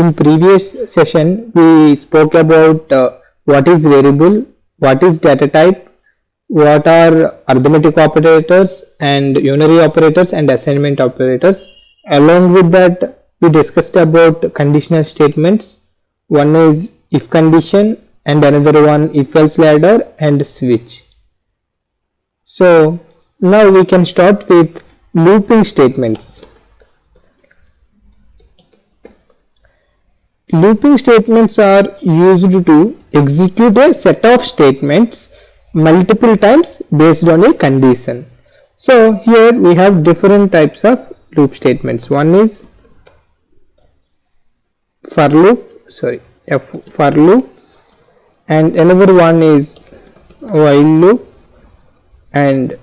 In previous session we spoke about what is variable, what is data type, what are arithmetic operators and unary operators and assignment operators. Along with that we discussed about conditional statements. One is if condition and another one if else ladder and switch. So now we can start with looping statements. Looping statements are used to execute a set of statements multiple times based on a condition. So here we have different types of loop statements. One is for loop, and another one is while loop and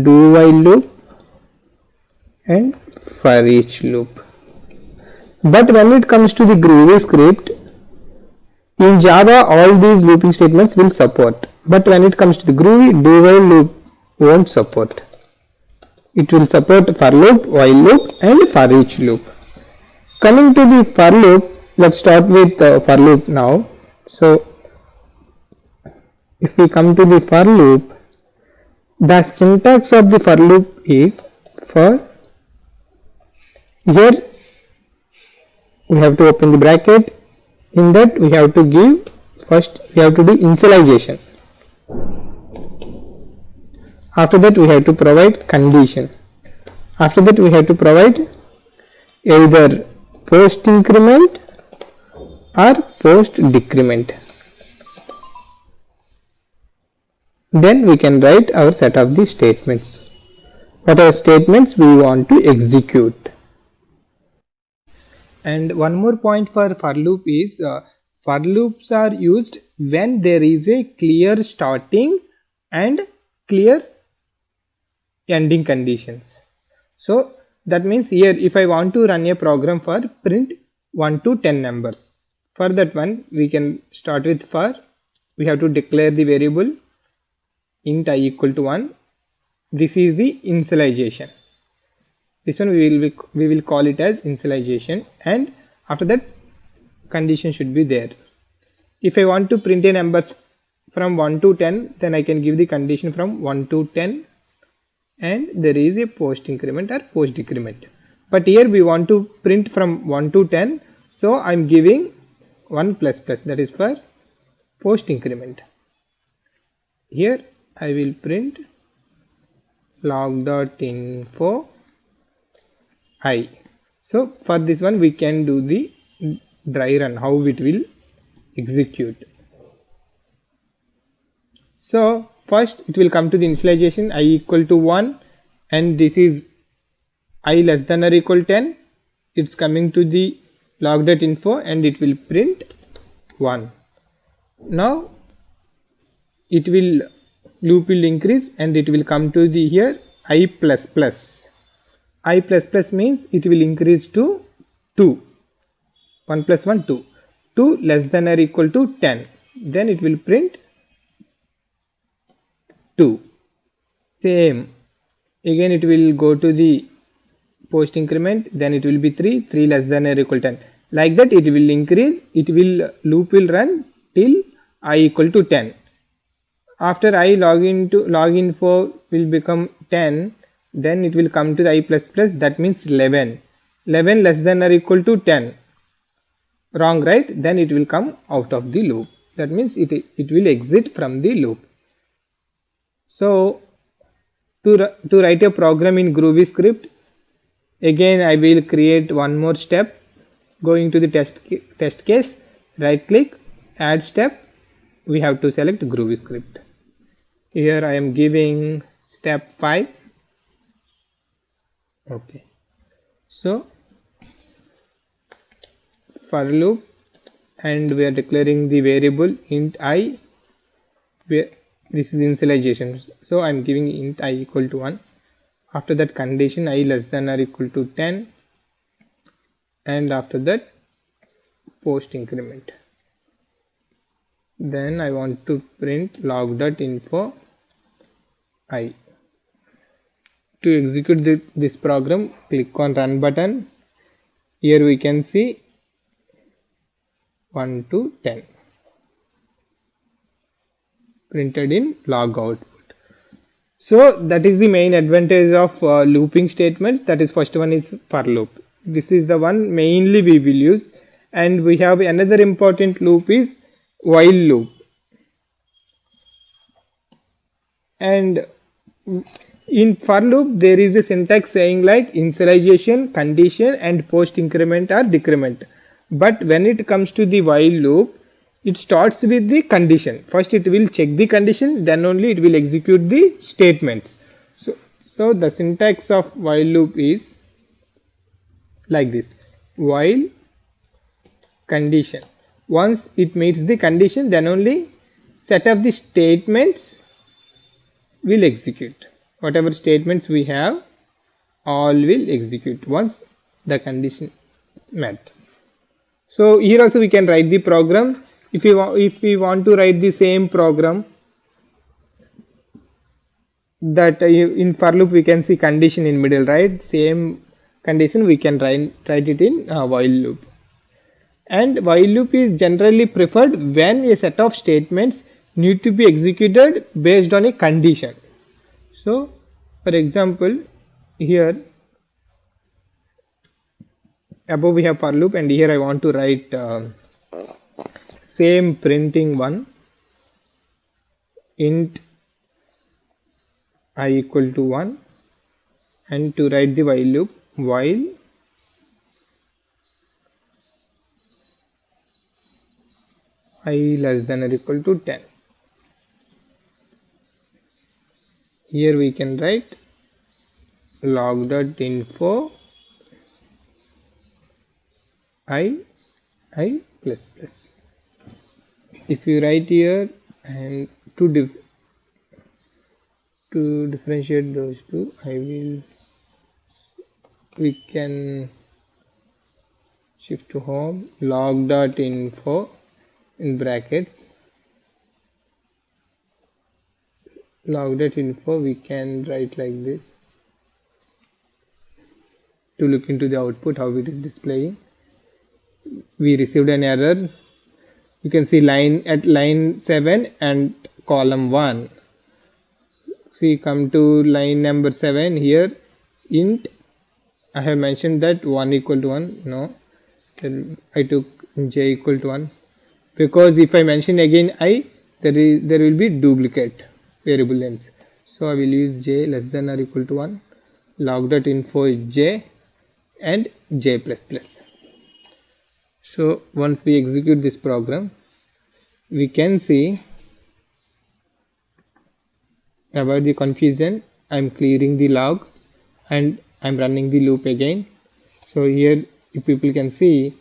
do while loop and for each loop. But when it comes to the Groovy script, in Java all these looping statements will support, but when it comes to the Groovy, do while loop won't support. It will support for loop, while loop and for each loop. Coming to the for loop, let's start with for loop now. So if we come to the for loop, the syntax of the for loop is for. Here we have to open the bracket. In that we have to give, first we have to do initialization. After that we have to provide condition. After that we have to provide either post increment or post decrement. Then we can write our set of the statements. What are statements we want to execute. And one more point for loop is for loops are used when there is a clear starting and clear ending conditions. So that means here if I want to run a program for print 1 to 10 numbers, for that one we can start with for. We have to declare the variable int I equal to 1. This is the initialization. This one we will call it as initialization, and after that condition should be there. If I want to print a numbers from 1 to 10, then I can give the condition from 1 to 10 and there is a post increment or post decrement. But here we want to print from 1 to 10, so I am giving 1 plus plus, that is for post increment. Here I will print log.info I. So for this one we can do the dry run, how it will execute. So first it will come to the initialization I equal to 1 and this is I less than or equal 10. It's coming to the log.info and it will print 1. Now it will loop will increase and it will come to the here I plus plus. I plus plus means it will increase to 2. 1 plus 1 2. 2 less than or equal to 10. Then it will print 2. Same. Again it will go to the post increment, then it will be 3. 3 less than or equal to 10. Like that it will increase. It will loop will run till I equal to 10. After I log info will become 10. Then it will come to the I plus plus, that means 11. 11 less than or equal to 10. Wrong, right? Then it will come out of the loop. That means it will exit from the loop. So to write a program in Groovy script, again I will create one more step. Going to the test case, right click, add step. We have to select Groovy script. Here I am giving step 5. Okay, so for loop and we are declaring the variable int I, where this is initialization, so I am giving int I equal to 1. After that condition I less than or equal to 10 and after that post increment. Then I want to print log.info I. To execute this program, click on run button. Here we can see 1 to 10 printed in log output. So that is the main advantage of looping statements. That is, first one is for loop. This is the one mainly we will use, and we have another important loop is while loop. And in for loop there is a syntax saying like initialization, condition and post increment or decrement. But when it comes to the while loop, it starts with the condition. First it will check the condition, then only it will execute the statements. So the syntax of while loop is like this: while condition. Once it meets the condition, then only set of the statements will execute. Whatever statements we have, all will execute once the condition met. So here also we can write the program. If we want to write the same program, that in for loop we can see condition in middle, right? Same condition we can write it in while loop. And while loop is generally preferred when a set of statements need to be executed based on a condition. So for example, here above we have for loop, and here I want to write same printing one, int I equal to 1, and to write the while loop, while I less than or equal to 10. Here we can write log.info I plus plus. If you write here, and to differentiate those two, we can shift to home, log.info in brackets, log.info we can write like this to look into the output how it is displaying. We received an error. You can see line 7 and column 1. See, come to line number 7 here, int I have mentioned that 1 equal to 1. No, then I took j equal to 1, because if I mention again I, there will be duplicate variable length. So I will use j less than or equal to 1, log.info is j and j plus plus. So once we execute this program, we can see, about the confusion, I am clearing the log and I am running the loop again. So here if people can see,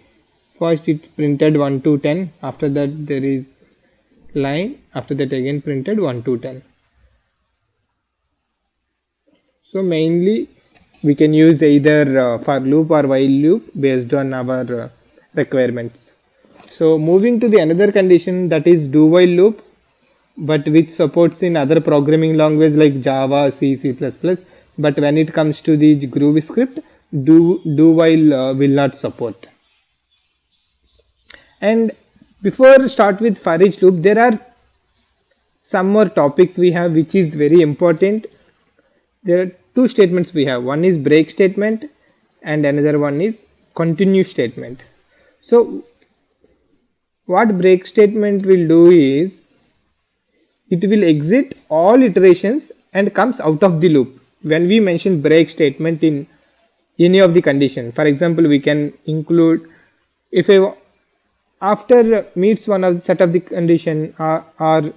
first it printed 1 to 10, after that there is line, after that again printed 1 to 10. So mainly we can use either for loop or while loop based on our requirements. So moving to the another condition, that is do while loop, but which supports in other programming language like Java, C, C++, but when it comes to the Groovy script, do while will not support. And before start with for each loop, there are some more topics we have which is very important. There are two statements we have. One is break statement and another one is continue statement. So what break statement will do is, it will exit all iterations and comes out of the loop. When we mention break statement in any of the condition, for example, we can include if after meets one of the set of the condition, or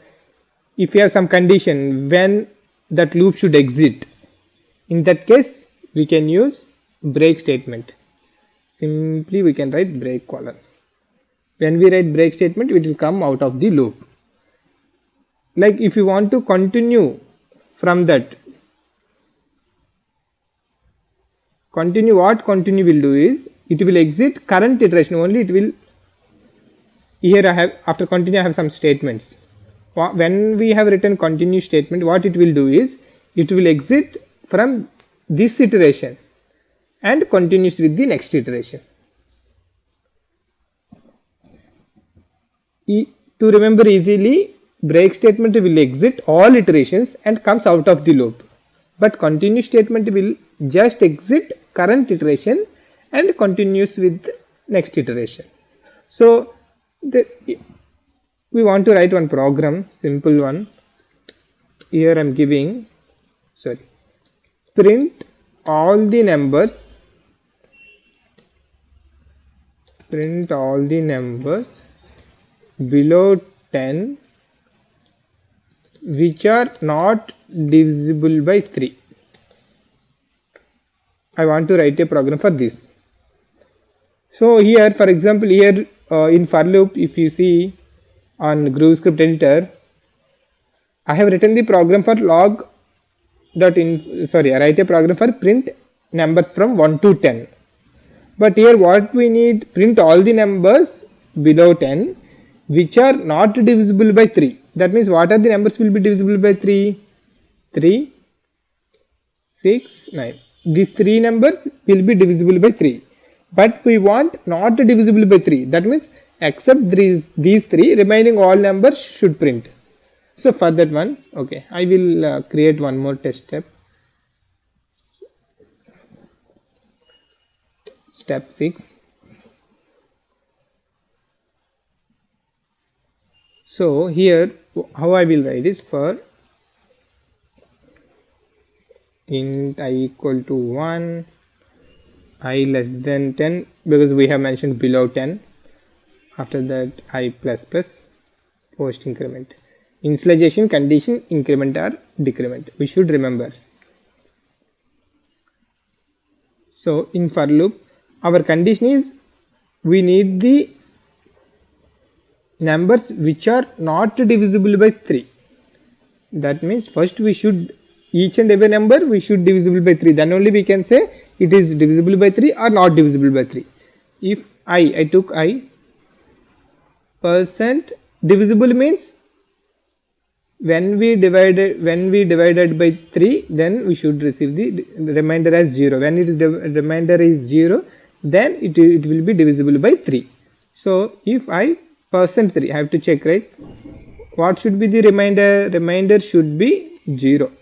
if you have some condition when that loop should exit, in that case we can use break statement. Simply we can write break colon. When we write break statement, it will come out of the loop. Like if you want to continue from that, what continue will do is, it will exit current iteration only. It will, here I have, after continue I have some statements. When we have written continue statement, what it will do is, it will exit from this iteration and continues with the next iteration. to remember easily, break statement will exit all iterations and comes out of the loop, but continue statement will just exit current iteration and continues with next iteration. So we want to write one program, simple one. Here I am giving, print all the numbers, below 10 which are not divisible by 3. I want to write a program for this. So here, for example, here in for loop, if you see on Groovy script editor, I have written the program for I write a program for print numbers from 1 to 10. But here what we need, print all the numbers below 10 which are not divisible by 3. That means what are the numbers will be divisible by 3? 3, 6, 9. These 3 numbers will be divisible by 3. But we want not divisible by 3. That means except these 3, remaining all numbers should print. So for that one, okay, I will create one more test step. Step 6. So here how I will write is for int I equal to 1, I less than 10, because we have mentioned below 10. After that I plus plus, post increment. Initialization condition increment or decrement, we should remember. So in for loop, our condition is we need the numbers which are not divisible by 3. That means first we should, each and every number we should divisible by 3, then only we can say it is divisible by 3 or not divisible by 3. If I took I, percent divisible means when we divided by 3, then we should receive the remainder as 0. When it is remainder is 0, then it will be divisible by 3. So if I %3, I have to check, right? What should be the remainder? Remainder should be 0.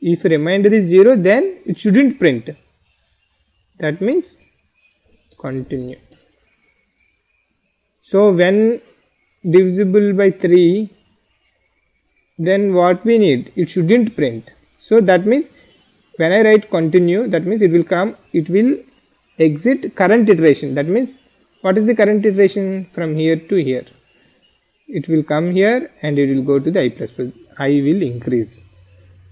If remainder is 0, then it shouldn't print. That means continue. So when divisible by 3, then what we need? It shouldn't print. So that means when I write continue, that means it will exit current iteration. That means what is the current iteration from here to here? It will come here and it will go to the I plus plus. I will increase.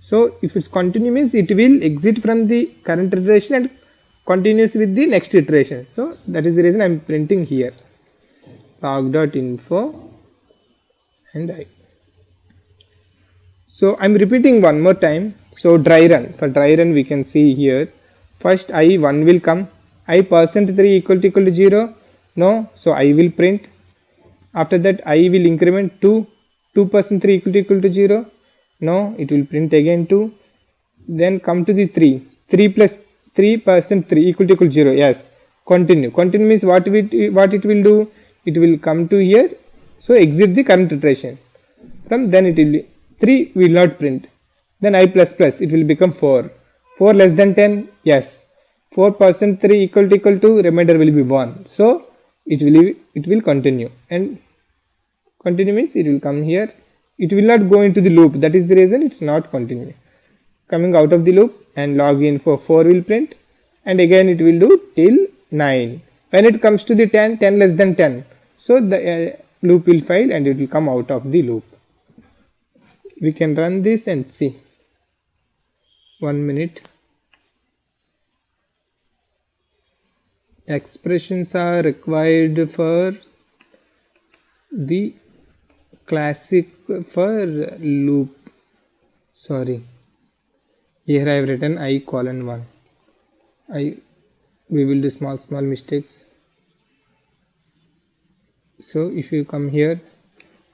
So if it's continue means it will exit from the current iteration and continues with the next iteration. So that is the reason I am printing here log.info and I. So I am repeating one more time. So dry run, for dry run we can see here, first I 1 will come, I %3 equal to 0, no, so I will print. After that I will increment 2 %3 equal to 0, no, it will print again 2. Then come to the 3 plus 3 %3 equal to 0, yes, continue. Continue means what it will do, it will come to here, so exit the current iteration. From then it will be 3 will not print. Then I plus plus, it will become 4. 4 less than 10, yes. 4 %3 equal to remainder will be 1. So it will continue, and continue means it will come here. It will not go into the loop. That is the reason it's not continue. Coming out of the loop and log in for 4 will print, and again it will do till 9. When it comes to the 10 less than 10, so the loop will fail and it will come out of the loop. We can run this and see. 1 minute. Expressions are required for the classic for loop. Sorry, here I have written I:1. We will do small mistakes. So if you come here,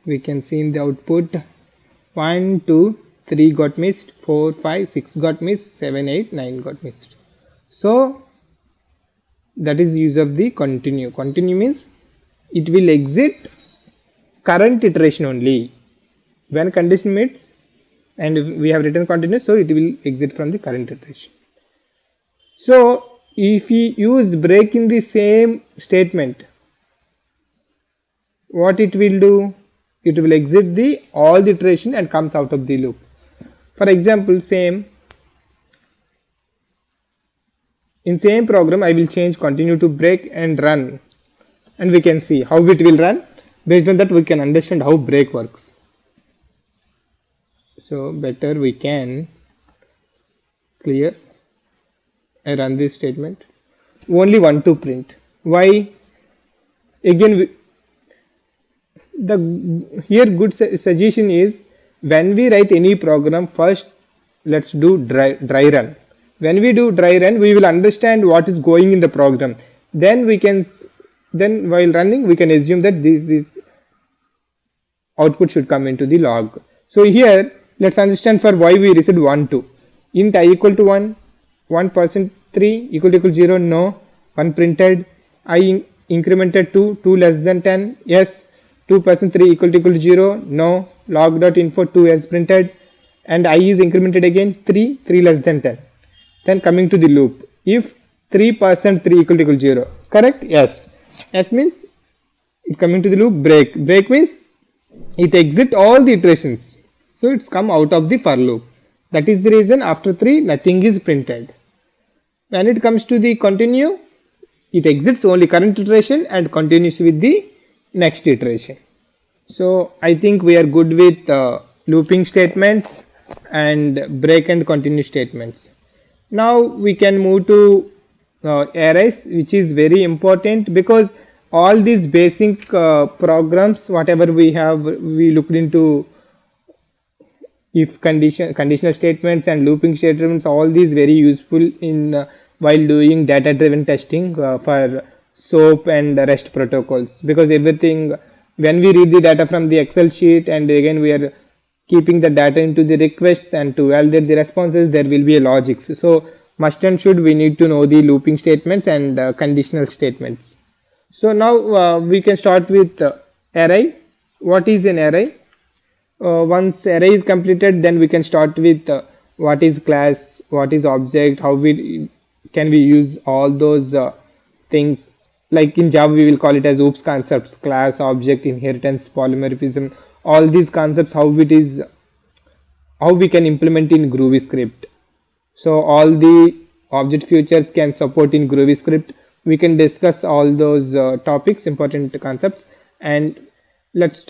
we can see in the output 1, 2, 3 got missed, 4, 5, 6 got missed, 7, 8, 9 got missed. So that is use of the continue. Continue means it will exit current iteration only. When condition meets and we have written continuous, so it will exit from the current iteration. So if we use break in the same statement, what it will do? It will exit the all the iteration and comes out of the loop. For example, in same program I will change continue to break and run, and we can see how it will run. Based on that we can understand how break works. So better we can clear. I run this statement. Only one to print. Why? Again, here good suggestion is, when we write any program, first let's do dry run. When we do dry run, we will understand what is going in the program. Then while running we can assume that this output should come into the log. So here let's understand for why we received 1 2. Int I equal to 1, 1% 3 equal to 0, no. 1 printed. I incremented 2, 2 less than 10, yes. 2% 3 equal to 0, no. Log.info 2 as printed, and I is incremented again 3, 3 less than 10. Then coming to the loop, if 3% 3 equal to 0, correct? Yes. Yes means it coming to the loop. Break means it exit all the iterations, so it's come out of the for loop. That is the reason after 3 nothing is printed. When it comes to the continue, it exits only current iteration and continues with the next iteration. So I think we are good with looping statements and break and continue statements. Now we can move to arrays, which is very important, because all these basic programs, whatever we looked into, if conditional statements and looping statements, all these very useful in while doing data driven testing for SOAP and REST protocols, because everything, when we read the data from the Excel sheet and again we are keeping the data into the requests, and to validate the responses there will be a logic. So must and should we need to know the looping statements and conditional statements. So now we can start with array. What is an array? Once array is completed, then we can start with what is class, what is object, how can we use all those things. Like in Java we will call it as OOPS concepts: class, object, inheritance, polymorphism. All these concepts, how we can implement in Groovy script. So all the object features can support in Groovy script. We can discuss all those topics, important concepts, and let's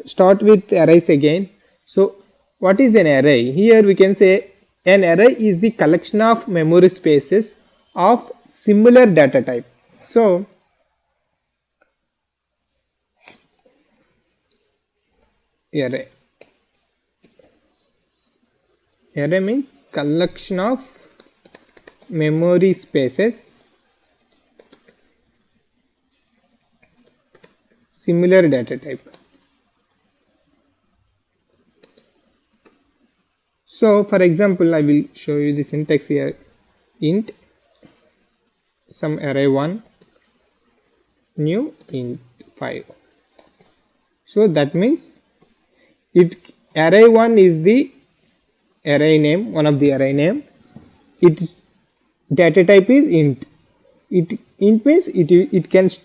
start with arrays again. So what is an array? Here we can say an array is the collection of memory spaces of similar data type. So array means collection of memory spaces similar data type. So for example, I will show you the syntax here. Int some array 1 new int 5. So that means array 1 is the array name, one of the array name. Its data type is int. Int means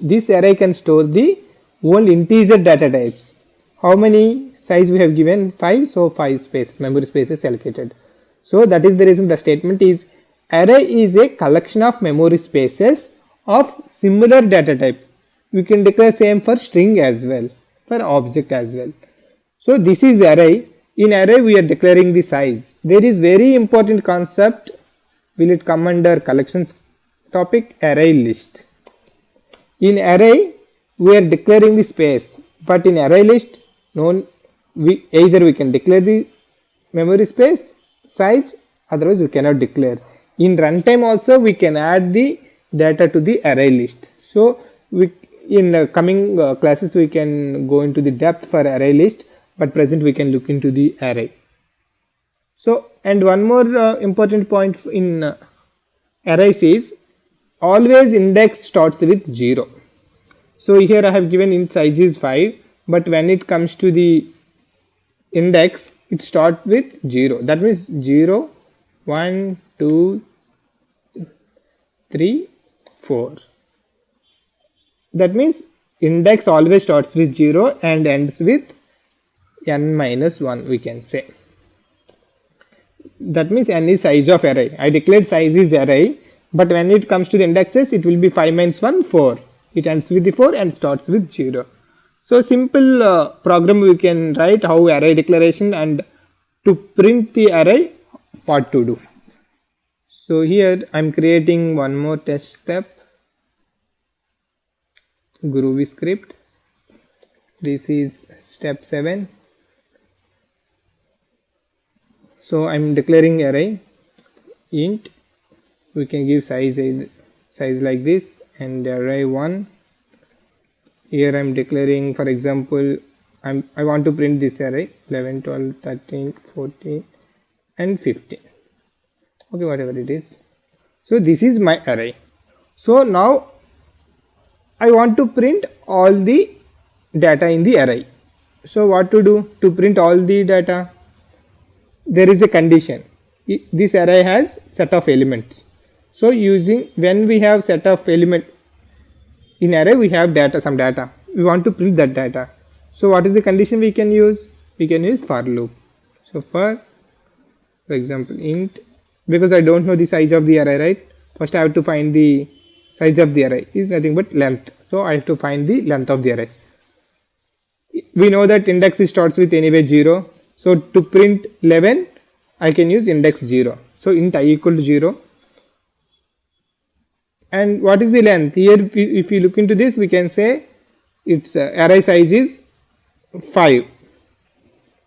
this array can store the whole integer data types. How many size we have given? 5. So 5 memory spaces allocated. So that is the reason the statement is array is a collection of memory spaces of similar data type. We can declare same for string as well, for object as well. So this is array. In array we are declaring the size. There is very important concept. Will it come under collections topic? Array list. In array we are declaring the space, but in array list either we can declare the memory space size, otherwise we cannot declare. In runtime also we can add the data to the array list. So in coming classes we can go into the depth for array list, but present we can look into the array. So, and one more important point in arrays is always index starts with 0. So here I have given int size is 5, but when it comes to the index, it starts with 0. That means 0, 1, 2, 3, 4. That means index always starts with 0 and ends with n minus 1, we can say. That means n is size of array. I declared size is array, but when it comes to the indexes, it will be 5 minus 1, 4. It ends with the 4 and starts with 0. So simple program we can write how array declaration and to print the array, what to do. So here I am creating one more test step. Groovy script. This is step 7. So I am declaring array int. We can give size like this, and array 1. Here I am declaring, for example, I want to print this array 11, 12, 13, 14 and 15. Okay, whatever it is. So this is my array. So now I want to print all the data in the array. So what to do to print all the data? There is a condition. This array has set of elements. So when we have set of element in array, we have data, some data. We want to print that data. So what is the condition we can use? We can use for loop. So for example int, because I don't know the size of the array, right? First I have to find the size of the array is nothing but length. So I have to find the length of the array. We know that index starts with anyway 0. So to print 11, I can use index 0. So int I equal to 0. And what is the length? Here if you look into this, we can say its array size is 5.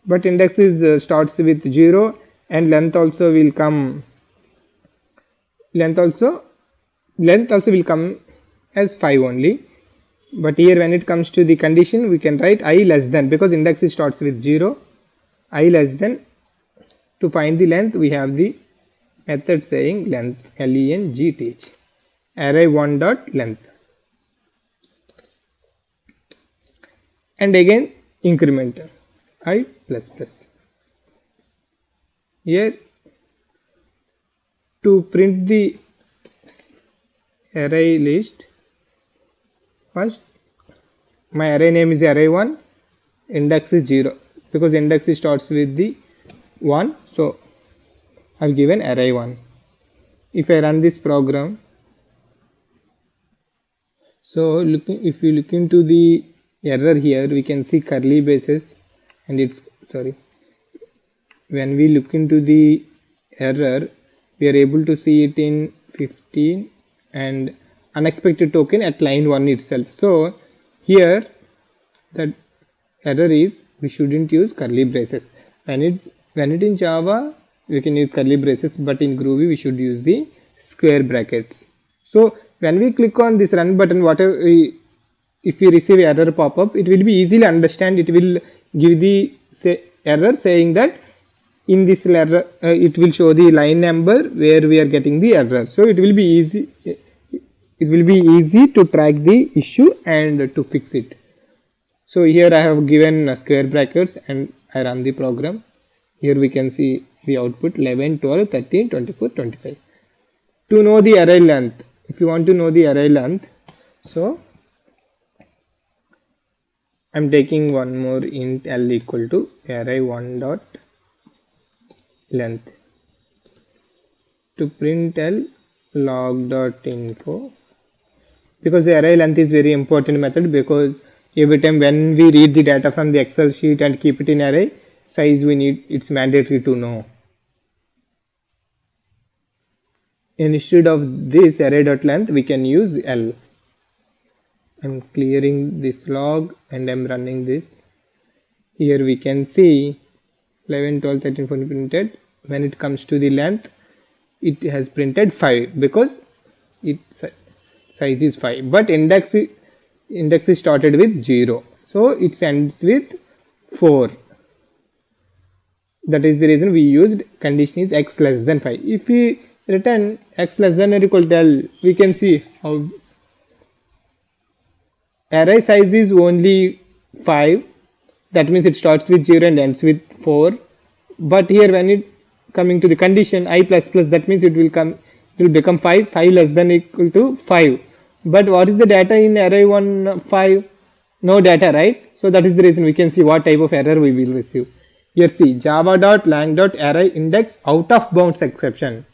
But index is starts with 0 and length also will come. Length also will come as 5 only. But here when it comes to the condition, we can write I less than, because index starts with 0. I less than. To find the length, we have the method saying length, length, array 1 dot length, and again incremental I plus plus. Here to print the array list, first my array name is array 1, index is 0, because index starts with the 1. So I have given array 1. If I run this program, so if you look into the error here, we can see curly braces, and it's when we look into the error, we are able to see it in 15 and unexpected token at line 1 itself. So here the error is we shouldn't use curly braces. When it in Java, we can use curly braces, but in Groovy we should use the square brackets. So when we click on this run button, if we receive error pop-up, it will be easily understand. It will give the error saying that in this error it will show the line number where we are getting the error. So it will be easy. It will be easy to track the issue and to fix it. So here I have given square brackets and I run the program. Here we can see the output 11, 12, 13, 24, 25. To know the array length, if you want to know the array length, so I am taking one more int L equal to array 1 dot length to print L log dot info, because the array length is very important method, because every time when we read the data from the Excel sheet and keep it in array size, we need, it's mandatory to know. Instead of this array dot length, we can use L. I'm clearing this log and I'm running this. Here we can see 11, 12, 13, 14 printed. When it comes to the length, it has printed 5 because its size is 5. But index is started with 0. So it ends with 4. That is the reason we used condition is x less than 5. If we return x less than or equal to L, we can see how array size is only 5, that means it starts with 0 and ends with 4. But here when it coming to the condition I plus plus, that means it will become 5, 5 less than equal to 5. But what is the data in array 1 5? No data, right? So that is the reason we can see what type of error we will receive. Here see java.lang.array index out of bounds exception,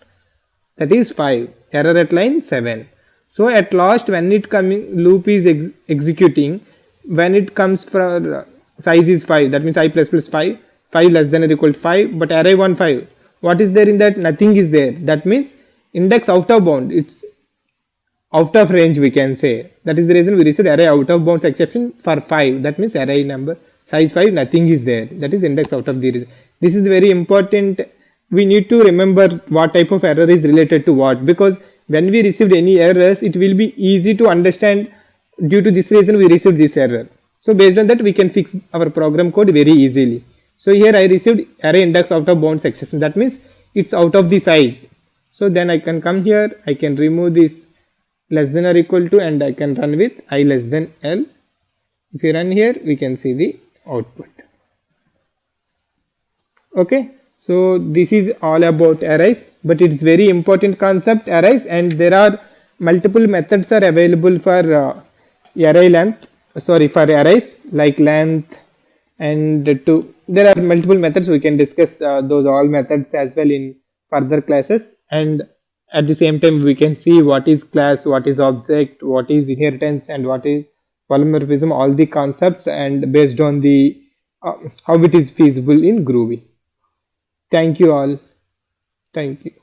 that is 5, error at line 7. So at last when it coming loop is executing, when it comes for size is 5, that means I plus plus 5, 5 less than or equal to 5, but array 1 5, what is there in that? Nothing is there. That means index out of bound, it's out of range we can say. That is the reason we received array out of bounds exception for 5. That means array number size 5, nothing is there. That is index out of the range. This is very important. We need to remember what type of error is related to what, because when we received any errors, it will be easy to understand. Due to this reason we received this error. So based on that we can fix our program code very easily. So here I received array index out of bounds exception. That means it's out of the size. So then I can come here, I can remove this less than or equal to, and I can run with I less than L. If you run here, we can see the output. Okay, so this is all about arrays, but it's very important concept, arrays, and there are multiple methods are available for array length. Sorry, for arrays like length, and there are multiple methods. We can discuss those all methods as well in further classes, and at the same time we can see what is class, what is object, what is inheritance, and what is polymorphism, all the concepts, and based on the how it is feasible in Groovy. Thank you all. Thank you.